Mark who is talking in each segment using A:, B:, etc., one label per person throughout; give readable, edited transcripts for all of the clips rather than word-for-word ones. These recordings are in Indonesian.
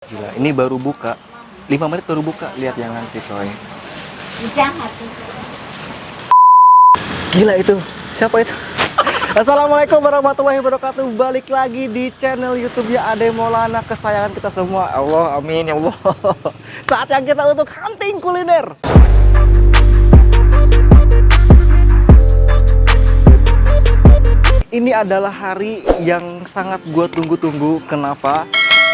A: Gila, ini baru buka. 5 menit baru buka. Lihat yang ngantri coy.
B: Jahat.
A: Gila itu. Siapa itu? Assalamualaikum warahmatullahi wabarakatuh. Balik lagi di channel YouTube-nya Ade Maulana, kesayangan kita semua. Allah, amin ya Allah. Saatnya kita untuk hunting kuliner. Ini adalah hari yang sangat gue tunggu-tunggu. Kenapa?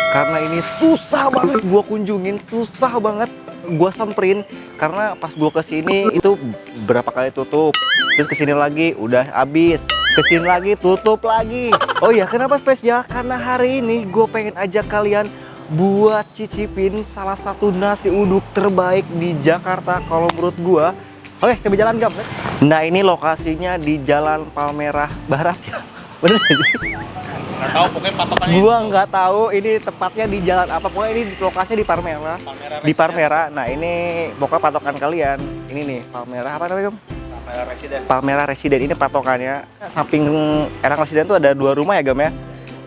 A: Karena ini susah banget gue kunjungin, susah banget gue samperin. Karena pas gue kesini itu berapa kali tutup, terus kesini lagi udah habis, kesini lagi tutup lagi. Oh iya, kenapa spesial? Karena hari ini gue pengen ajak kalian buat cicipin salah satu nasi uduk terbaik di Jakarta kalau menurut gue. Oke, coba jalan gam. Nah, ini lokasinya di Jalan Palmerah Barat ya. Bener sih?
C: Nggak tahu, pokoknya patokannya
A: Gua nggak tahu ini tepatnya di jalan apa. Pokoknya ini lokasinya di Palmerah. Di Palmerah. Nah, ini pokoknya patokan kalian. Ini nih, Palmerah apa namanya, Gam?
C: Palmerah Residen.
A: Palmerah Residen. Ini patokannya. Samping Erang Residen tuh ada 2 rumah ya, Gam ya.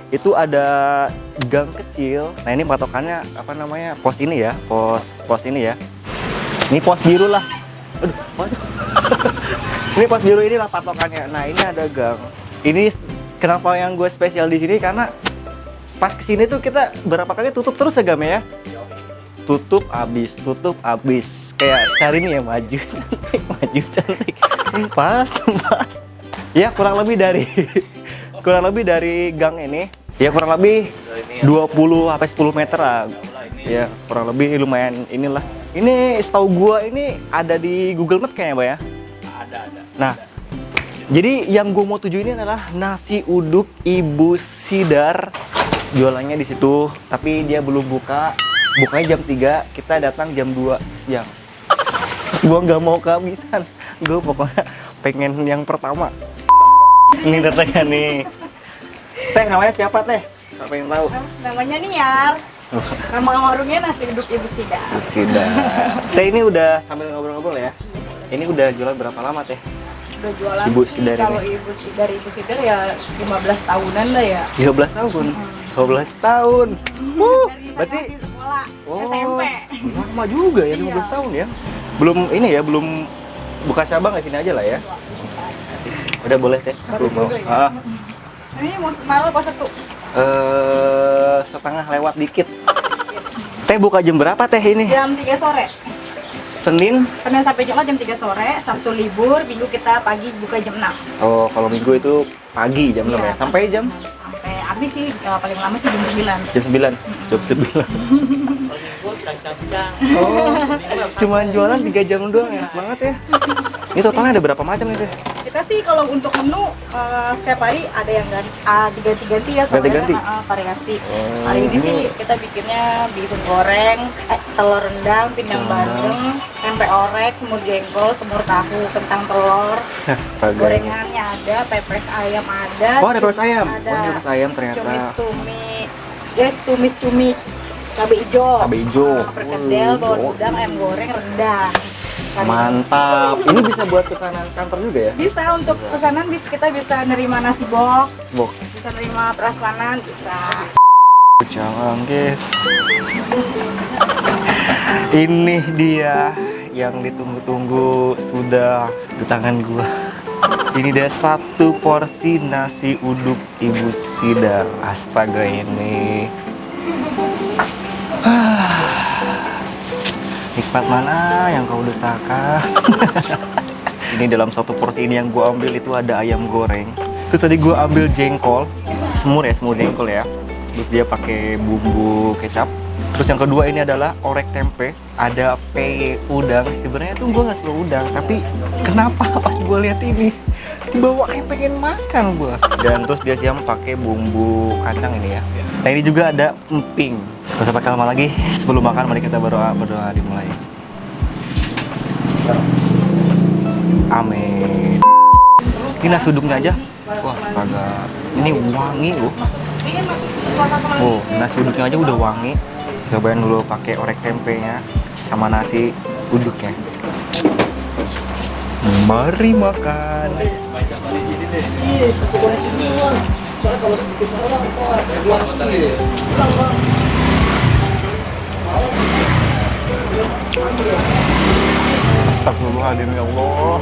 A: Itu ada gang kecil. Nah, ini patokannya apa namanya? Pos ini ya, pos ini ya. Ini pos biru lah. Aduh, waduh. Ini pos biru inilah patokannya. Nah, ini ada gang. Ini kenapa yang gue spesial di sini karena pas kesini tuh kita berapa kali tutup terus ya, Gam ya? Tutup abis. Kayak sehari ini ya maju cantik, maju cantik. Pas. Ya kurang lebih dari gang ini. Ya kurang lebih 20 sampai 10 meter lah. Ya kurang lebih lumayan inilah. Ini setahu gua ini ada di Google Maps kayaknya, Mbak ya?
C: Ada.
A: Nah, jadi yang gue mau tuju ini adalah nasi uduk Ibu Sidar. Jualannya di situ, tapi dia belum buka. Bukanya jam 3, kita datang jam 2 siang. Gua nggak mau kehabisan. Gue pokoknya pengen yang pertama. Ini tetehnya nih. Teh, namanya siapa, Teh? Siapa yang tahu?
B: Namanya Niar. Nama warungnya nasi uduk Ibu Sidar.
A: Ibu Sidar. Teh, ini udah sambil ngobrol-ngobrol ya. Ini udah jualan berapa lama, Teh?
B: Udah jualan
A: Ibu
B: sih,
A: Sidar
B: kalau
A: ini.
B: Ibu Sidar ya 15 tahunan lah ya.
A: 13 tahun. 12 tahun.
B: Dari
A: Berarti
B: saya masih sekolah SMP.
A: lama juga ya, 15
B: Iya.
A: tahun ya. Belum ini ya, belum buka cabang di sini aja lah ya. Udah boleh, Teh. Aku
B: Baru
A: mau.
B: juga ya. Ini mau malu apa satu?
A: Setengah lewat dikit. Teh buka jam berapa, Teh ini?
B: Jam 3 sore.
A: Senin?
B: Senin sampai Jumat jam 3 sore, Sabtu libur, Minggu kita pagi buka jam 6.
A: Oh, kalau Minggu itu pagi jam 6 ya.
B: Iya.
A: Sampai jam
B: Sampai habis sih, paling lama sih jam 9.
A: jam 9. Jam 9. Oh, cuman jualan 3 jam doang, enak banget ya. Ini totalnya ada berapa macam nih, Teh?
B: Kita sih kalau untuk menu setiap hari ada yang ganti-ganti ya, soalnya
A: Ganti-ganti?
B: kan, variasi.
A: Oh,
B: Hari ini sih
A: ini-
B: kita bikinnya bihun goreng, telur rendang, pindang bandeng, tempe orek, semur jengkol, semur tahu, kentang telur,
A: Astaga.
B: gorengannya ada, pepes ayam ada.
A: Oh, ada pepes ayam.
B: Ada.
A: Oh, ada pepes ayam ternyata.
B: Tumis-tumis cabai hijau.
A: Cabai hijau.
B: Perkedel, bawang
A: Oh.
B: udang, ayam goreng, rendang.
A: Mantap. Ini bisa buat pesanan kantor juga ya?
B: Bisa untuk pesanan kita bisa nerima nasi box,
A: Bok.
B: bisa nerima prasmanan, bisa.
A: Jangan gitu. Ini dia yang ditunggu-tunggu sudah di tangan gua. Ini dia 1 porsi nasi uduk Ibu Sidar. Astaga ini. Nikmat mana yang kau dustakan? Ini dalam 1 porsi ini yang gua ambil itu ada ayam goreng. Terus tadi gua ambil jengkol, semur jengkol ya. Terus dia pakai bumbu kecap. Terus yang kedua ini adalah orek tempe, ada peye udang. Sebenarnya tuh gua nggak suka udang, tapi kenapa pas gua lihat ini dibawa kayak pengen makan gua. Dan terus dia siam pakai bumbu kacang ini ya. Nah, ini juga ada emping. Gak usah pakai lama lagi, sebelum makan mari kita berdoa dimulai. Amin. Ini nasi uduknya aja. Wah, astaga. Ini wangi loh. Oh, nasi uduknya aja udah wangi. Cobain dulu pakai orek tempenya sama nasi uduknya. Mari makan. Astagfirullahaladzim ya Allah.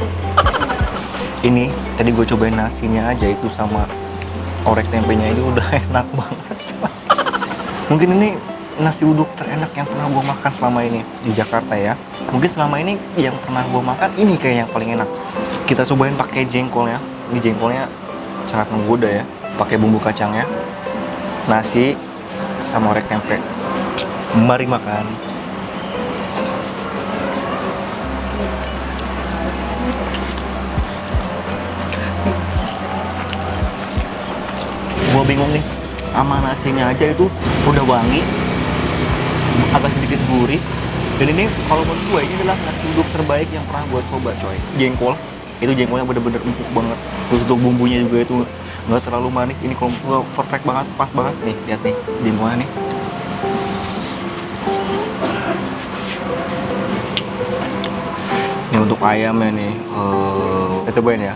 A: Ini tadi gue cobain nasinya aja itu sama orek tempenya itu udah enak banget. Mungkin ini nasi uduk terenak yang pernah gue makan selama ini di Jakarta ya. Mungkin selama ini yang pernah gue makan ini kayak yang paling enak. Kita cobain pakai jengkolnya. Ini jengkolnya sangat menggoda ya. Pakai bumbu kacangnya, nasi sama orek tempe. Mari makan. Gue bingung nih, sama nasinya aja itu udah wangi, agak sedikit gurih. Dan ini kalau menurut gue ini adalah nasi uduk terbaik yang pernah gue coba coy. Jengkol, itu jengkolnya bener-bener empuk banget. Terus untuk bumbunya juga itu nggak terlalu manis. Ini kalau gue perfect banget, pas banget nih. Lihat nih jengkolnya nih. Ini untuk ayamnya nih, kita cobain ya.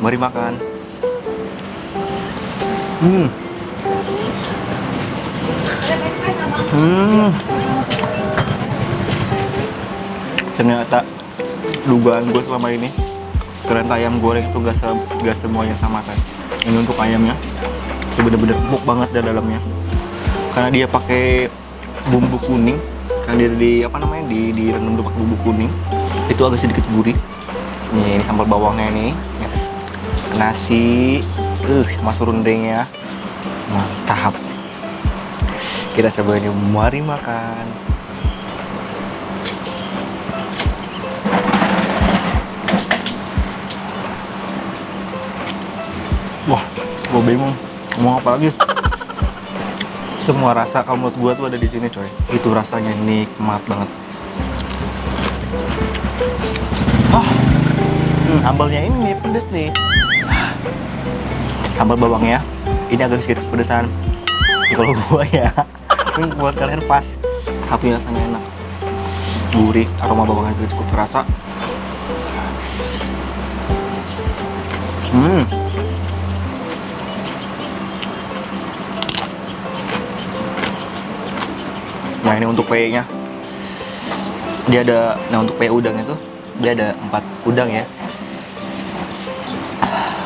A: Mari makan. Ternyata dugaan gue selama ini ternyata ayam goreng itu gak semuanya sama kan. Ini untuk ayamnya itu bener-bener empuk banget di dalamnya karena dia pakai bumbu kuning, karena dia direndam pakai bumbu kuning, itu agak sedikit gurih. Ini sambal bawangnya nih, nasi sama serundengnya mantap. Kita coba ini, mari makan. Wah, gue bingung mau apa lagi. Semua rasa kalau menurut gue tuh ada di sini coy. Itu rasanya nikmat banget. Sambalnya ini pedes nih. Sambal bawangnya ini agak sedikit pedesan. Kalau gua ya, ini buat kalian pas. Tapi rasanya enak, gurih, aroma bawangnya juga cukup terasa. Nah ini untuk PE-nya, dia ada. Nah untuk PE udangnya tuh dia ada 4 udang ya.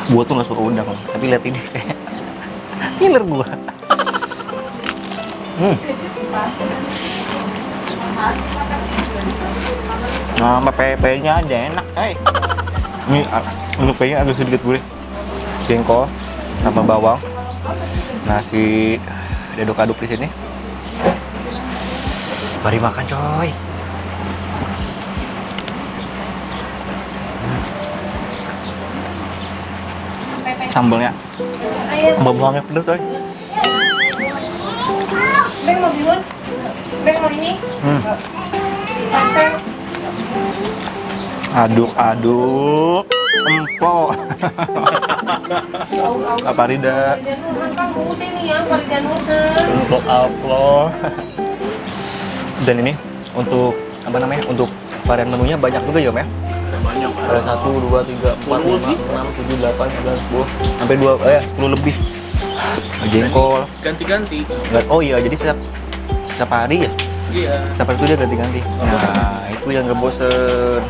A: Gua tuh nggak suka udang, tapi lihat ini kayak ngiler gua. Nah, PE-nya aja enak, Ini untuk PE-nya agak sedikit gurih. Jengkol sama bawang, nasi diaduk-aduk di sini. Mari makan, coy. Sambalnya, sambal bawangnya pedes, coy.
B: Beng mau bihun? Beng mau ini? Pastel.
A: Aduk-aduk, empok. Apa Rida?
B: Kan udah nih ya, Farida Nurhan.
A: Untuk upload. Dan ini untuk apa namanya? Untuk varian menunya banyak juga ya, Om ya?
C: Banyak.
A: Ada 1, 2, 3, 4, 5, 6, 7, 8, 9, 10 sampai 10 lebih. Jengkol.
C: Ganti-ganti.
A: Oh iya, jadi setiap hari ya?
C: Iya.
A: Setiap hari itu dia ganti-ganti. Nah, itu yang gak bosen.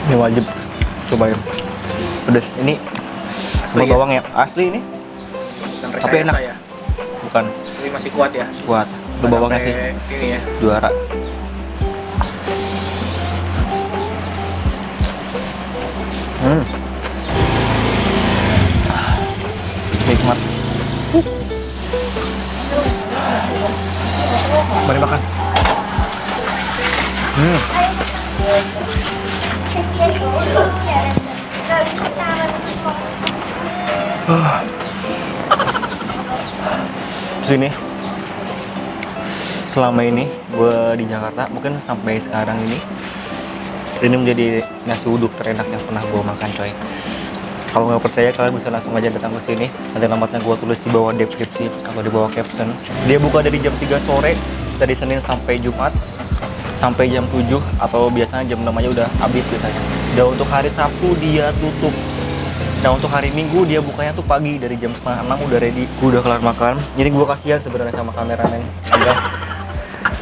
A: Ini wajib cobain. Pedas. Ini sambal bawang ya? Asli ini.
C: Dan
A: Tapi enak.
C: ya.
A: Bukan
C: Ini masih kuat ya.
A: kuat. Udah bawangnya sih
C: Ini ya.
A: juara. Nikmat. Mari makan. Sini. Selama ini gue di Jakarta, mungkin sampai sekarang ini menjadi nasi uduk terenak yang pernah gue makan, coy. Kalau nggak percaya, kalian bisa langsung aja datang ke sini. Nanti alamatnya gue tulis di bawah deskripsi atau di bawah caption. Dia buka dari jam 3 sore dari Senin sampai Jumat. sampai jam 7 atau biasanya jam 6 aja udah habis biasanya. Dan untuk hari Sabtu dia tutup. Nah untuk hari Minggu dia bukanya tuh pagi dari jam setengah 6 udah ready. Gue udah kelar makan. Jadi gue kasihan sebenarnya sama kameramen. Enggak.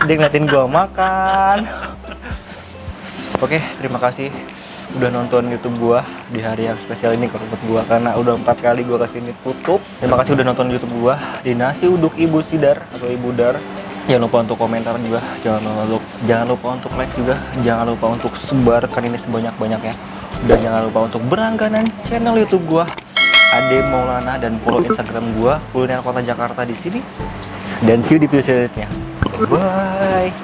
A: Dia ngeliatin gue makan. Oke, terima kasih udah nonton YouTube gua di hari yang spesial ini kalau buat gua, karena udah 4 kali gua kesini tutup. Terima kasih udah nonton YouTube gua di Nasi Uduk Ibu Sidar atau Ibu Dar. Jangan lupa untuk komentar juga, jangan lupa untuk like juga, jangan lupa untuk sebarkan ini sebanyak-banyaknya, dan jangan lupa untuk berlangganan channel YouTube gua Ade Maulana dan follow Instagram gua Kuliner Kota Jakarta di sini. Dan see you di video selanjutnya. Bye.